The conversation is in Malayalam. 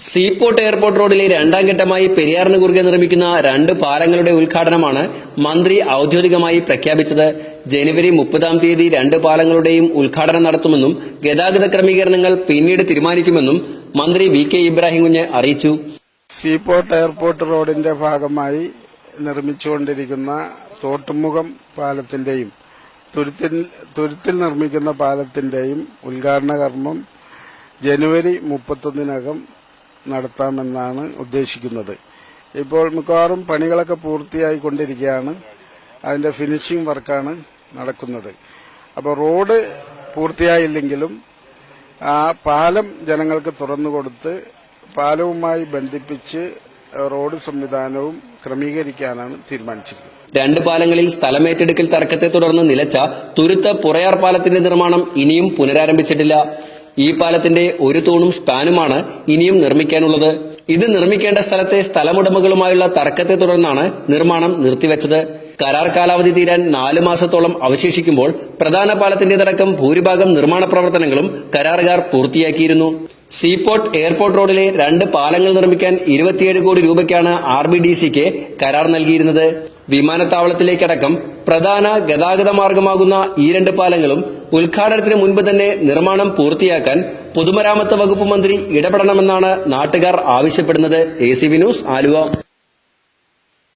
സീപോർട്ട് എയർപോർട്ട് റോഡിലെ രണ്ടാം ഘട്ടമായി പെരിയാറിന് കുറുകെ നിർമ്മിക്കുന്ന 2 പാലങ്ങളുടെ ഉദ്ഘാടനമാണ് മന്ത്രി ഔദ്യോഗികമായി പ്രഖ്യാപിച്ചത്. ജനുവരി 30-ാം തീയതി 2 പാലങ്ങളുടെയും ഉദ്ഘാടനം നടത്തുമെന്നും ഗതാഗത ക്രമീകരണങ്ങൾ പിന്നീട് തീരുമാനിക്കുമെന്നും മന്ത്രി വി.കെ. ഇബ്രാഹിം കുഞ്ഞ് അറിയിച്ചു. സീപോർട്ട് എയർപോർട്ട് റോഡിന്റെ ഭാഗമായി നിർമ്മിച്ചുകൊണ്ടിരിക്കുന്ന തോട്ടുമുഖം പാലത്തിന്റെയും തുരുത്തിൽ നിർമ്മിക്കുന്ന പാലത്തിന്റെയും ഉദ്ഘാടന കർമ്മം ജനുവരി 31-നകം നടത്താമെന്നാണ് ഉദ്ദേശിക്കുന്നത്. ഇപ്പോൾ മിക്കവാറും പണികളൊക്കെ പൂർത്തിയായിക്കൊണ്ടിരിക്കുകയാണ്. അതിന്റെ ഫിനിഷിംഗ് വർക്കാണ് നടക്കുന്നത്. അപ്പോൾ റോഡ് പൂർത്തിയായില്ലെങ്കിലും ആ പാലം ജനങ്ങൾക്ക് തുറന്നുകൊടുത്ത് പാലവുമായി ബന്ധിപ്പിച്ച് റോഡ് സംവിധാനവും ക്രമീകരിക്കാനാണ് തീരുമാനിച്ചിരിക്കുന്നത്. 2 പാലങ്ങളിൽ സ്ഥലമേറ്റെടുക്കൽ തർക്കത്തെ തുടർന്ന് നിലച്ച തുരുത്ത് പുറയാർ പാലത്തിന്റെ നിർമ്മാണം ഇനിയും പുനരാരംഭിച്ചിട്ടില്ല. ഈ പാലത്തിന്റെ ഒരു തൂണും സ്പാനുമാണ് ഇനിയും നിർമ്മിക്കാനുള്ളത്. ഇത് നിർമ്മിക്കേണ്ട സ്ഥലത്തെ സ്ഥലമുടമകളുമായുള്ള തർക്കത്തെ തുടർന്നാണ് നിർമ്മാണം നിർത്തിവെച്ചത്. കരാർ കാലാവധി തീരാൻ 4 മാസത്തോളം അവശേഷിക്കുമ്പോൾ പ്രധാന പാലത്തിന്റേതടക്കം ഭൂരിഭാഗം നിർമ്മാണ പ്രവർത്തനങ്ങളും കരാറുകാർ പൂർത്തിയാക്കിയിരുന്നു. സീപോർട്ട് എയർപോർട്ട് റോഡിലെ 2 പാലങ്ങൾ നിർമ്മിക്കാൻ 27 കോടി രൂപയ്ക്കാണ് RBDCക്ക് കരാർ നൽകിയിരുന്നത്. വിമാനത്താവളത്തിലേക്കടക്കം പ്രധാന ഗതാഗത മാർഗമാകുന്ന ഈ 2 പാലങ്ങളും ഉദ്ഘാടനത്തിന് മുൻപ് തന്നെ നിർമ്മാണം പൂർത്തിയാക്കാൻ പൊതുമരാമത്ത് വകുപ്പ് മന്ത്രി ഇടപെടണമെന്നാണ് നാട്ടുകാർ ആവശ്യപ്പെടുന്നത്. ACV news, Aluva.